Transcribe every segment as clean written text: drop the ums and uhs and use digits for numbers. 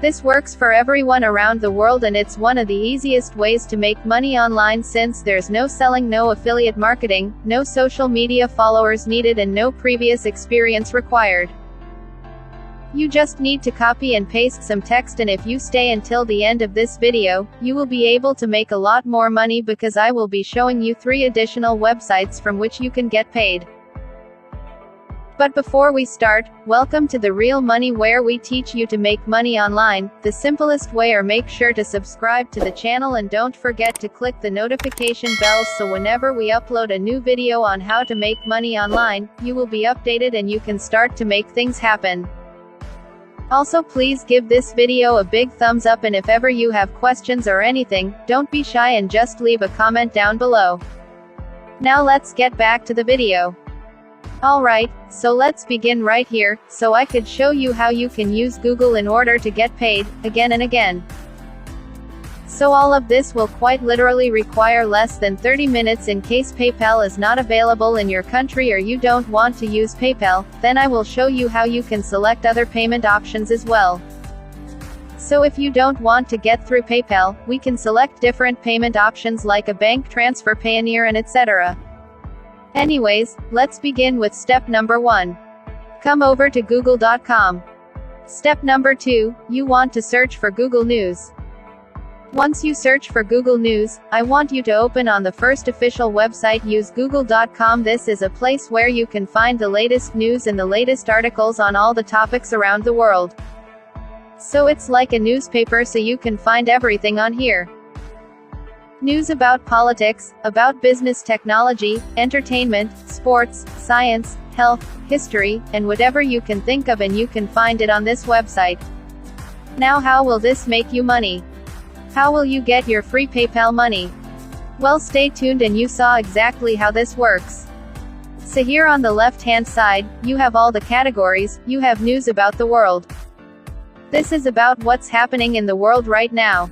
This works for everyone around the world, and it's one of the easiest ways to make money online, since there's no selling, no affiliate marketing, no social media followers needed, and no previous experience required. You just need to copy and paste some text, and if you stay until the end of this video, you will be able to make a lot more money, because I will be showing you 3 additional websites from which you can get paid. But before we start, welcome to The Real Money, where we teach you to make money online the simplest way. Or make sure to subscribe to the channel and don't forget to click the notification bell, so whenever we upload a new video on how to make money online, you will be updated and you can start to make things happen. Also, please give this video a big thumbs up, and if ever you have questions or anything, don't be shy and just leave a comment down below. Now let's get back to the video. Alright, so let's begin right here, so I could show you how you can use Google in order to get paid, again and again. So all of this will quite literally require less than 30 minutes. In case PayPal is not available in your country or you don't want to use PayPal, then I will show you how you can select other payment options as well. So if you don't want to get through PayPal, we can select different payment options like a bank transfer, Payoneer, and etc. Anyways, let's begin with step number 1. Come over to google.com. Step number 2, you want to search for Google News. Once you search for Google News, I want you to open on the first official website. Use google.com. This is a place where you can find the latest news and the latest articles on all the topics around the world. So it's like a newspaper, so you can find everything on here. News about politics, about business, technology, entertainment, sports, science, health, history, and whatever you can think of, and you can find it on this website. Now, how will this make you money? How will you get your free PayPal money? Well, stay tuned and you saw exactly how this works. So here on the left-hand side, you have all the categories. You have news about the world. This is about what's happening in the world right now.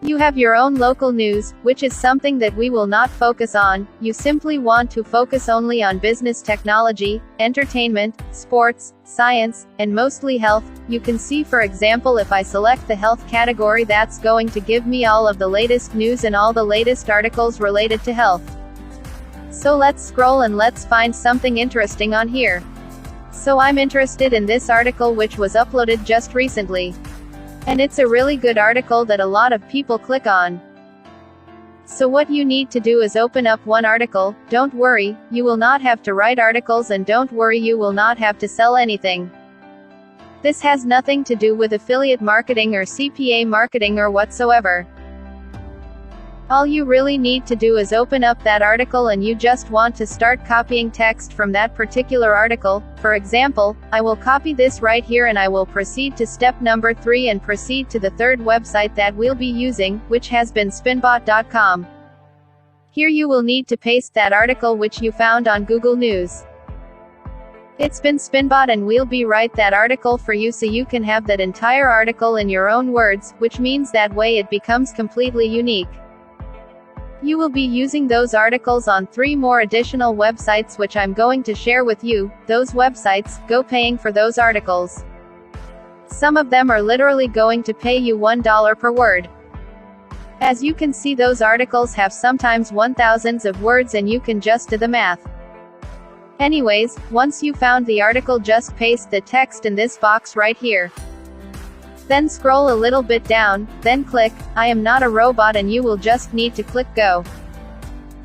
You have your own local news, which is something that we will not focus on. You simply want to focus only on business, technology, entertainment, sports, science, and mostly health. You can see, for example, if I select the health category, that's going to give me all of the latest news and all the latest articles related to health. So let's scroll and let's find something interesting on here. So I'm interested in this article, which was uploaded just recently. And it's a really good article that a lot of people click on. So what you need to do is open up one article. Don't worry, you will not have to write articles, and don't worry, you will not have to sell anything. This has nothing to do with affiliate marketing or CPA marketing or whatsoever. All you really need to do is open up that article, and you just want to start copying text from that particular article. For example, I will copy this right here, and I will proceed to step number 3 and proceed to the third website that we'll be using, which has been spinbot.com. Here you will need to paste that article which you found on Google News. It's been Spinbot, and we'll be write that article for you, so you can have that entire article in your own words, which means that way it becomes completely unique. You will be using those articles on 3 more additional websites, which I'm going to share with you. Those websites go paying for those articles. Some of them are literally going to pay you $1 per word. As you can see, those articles have sometimes 1,000s of words, and you can just do the math. Anyways, once you found the article, just paste the text in this box right here. Then scroll a little bit down, then click, I am not a robot, and you will just need to click go.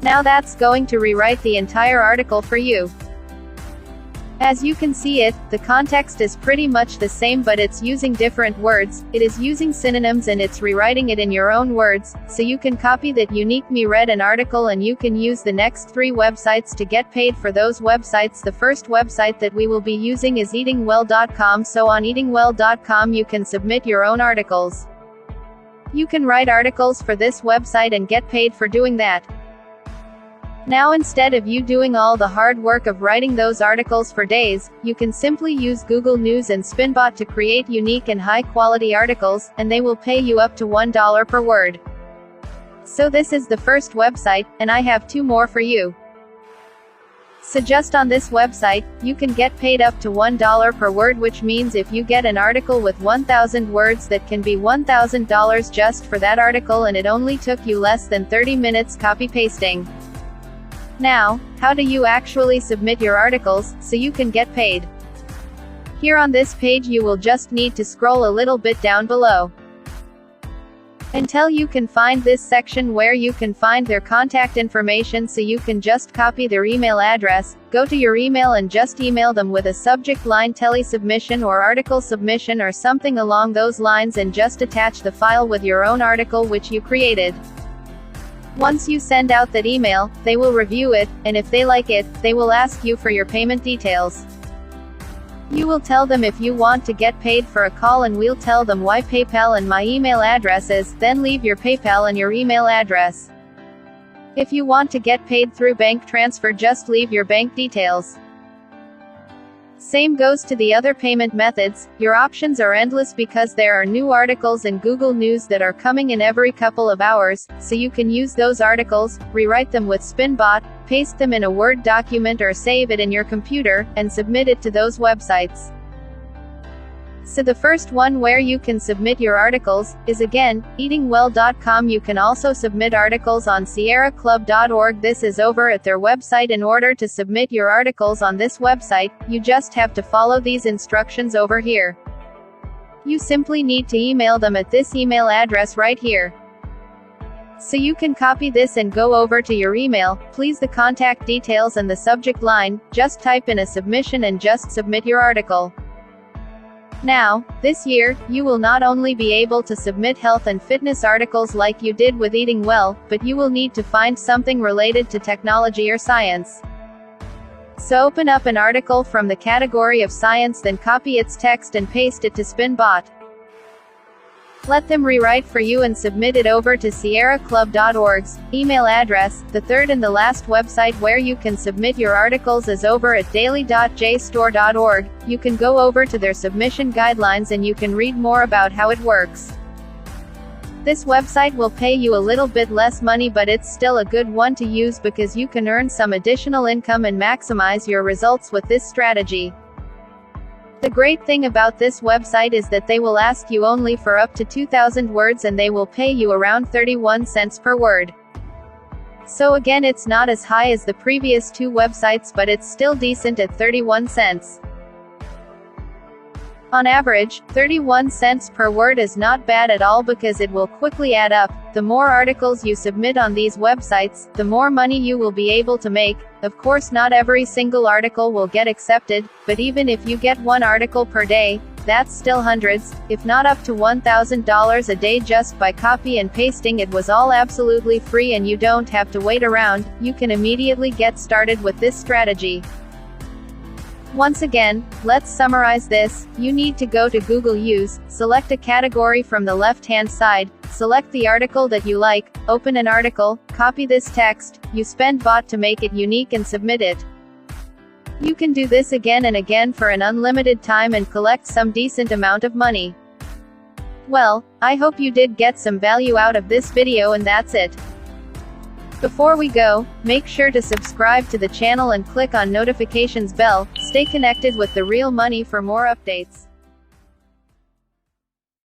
Now that's going to rewrite the entire article for you. As you can see it, the context is pretty much the same, but it's using different words, it is using synonyms, and it's rewriting it in your own words, so you can copy that unique me read an article, and you can use the next 3 websites to get paid for those websites. The first website that we will be using is eatingwell.com. So on eatingwell.com you can submit your own articles. You can write articles for this website and get paid for doing that. Now, instead of you doing all the hard work of writing those articles for days, you can simply use Google News and Spinbot to create unique and high-quality articles, and they will pay you up to $1 per word. So this is the first website, and I have 2 more for you. So just on this website, you can get paid up to $1 per word, which means if you get an article with 1,000 words, that can be $1,000 just for that article, and it only took you less than 30 minutes copy-pasting. Now, how do you actually submit your articles, so you can get paid? Here on this page you will just need to scroll a little bit down below until you can find this section where you can find their contact information, so you can just copy their email address, go to your email and just email them with a subject line tele-submission or article submission or something along those lines, and just attach the file with your own article which you created. Once you send out that email, they will review it, and if they like it, they will ask you for your payment details. You will tell them if you want to get paid for a call, and we'll tell them why PayPal and my email address is, then leave your PayPal and your email address. If you want to get paid through bank transfer, just leave your bank details. Same goes to the other payment methods. Your options are endless because there are new articles in Google News that are coming in every couple of hours, so you can use those articles, rewrite them with SpinBot, paste them in a Word document or save it in your computer, and submit it to those websites. So the first one where you can submit your articles is again, eatingwell.com. You can also submit articles on sierraclub.org. This is over at their website. In order to submit your articles on this website, you just have to follow these instructions over here. You simply need to email them at this email address right here. So you can copy this and go over to your email, please the contact details and the subject line, just type in a submission and just submit your article. Now, this year, you will not only be able to submit health and fitness articles like you did with Eating Well, but you will need to find something related to technology or science. So open up an article from the category of science, then copy its text and paste it to SpinBot. Let them rewrite for you and submit it over to sierraclub.org's email address. The third and the last website where you can submit your articles is over at daily.jstor.org. You can go over to their submission guidelines and you can read more about how it works. This website will pay you a little bit less money, but it's still a good one to use because you can earn some additional income and maximize your results with this strategy. The great thing about this website is that they will ask you only for up to 2,000 words, and they will pay you around 31 cents per word. So again, it's not as high as the previous two websites, but it's still decent at 31 cents. On average, 31 cents per word is not bad at all because it will quickly add up. The more articles you submit on these websites, the more money you will be able to make. Of course, not every single article will get accepted, but even if you get one article per day, that's still hundreds, if not up to $1,000 a day just by copy and pasting. It was all absolutely free and you don't have to wait around. You can immediately get started with this strategy. Once again, let's summarize this. You need to go to Google Use, select a category from the left-hand side, select the article that you like, open an article, copy this text, use SpinBot to make it unique and submit it. You can do this again and again for an unlimited time and collect some decent amount of money. Well, I hope you did get some value out of this video, and that's it. Before we go, make sure to subscribe to the channel and click on notifications bell. Stay connected with The Real Money for more updates.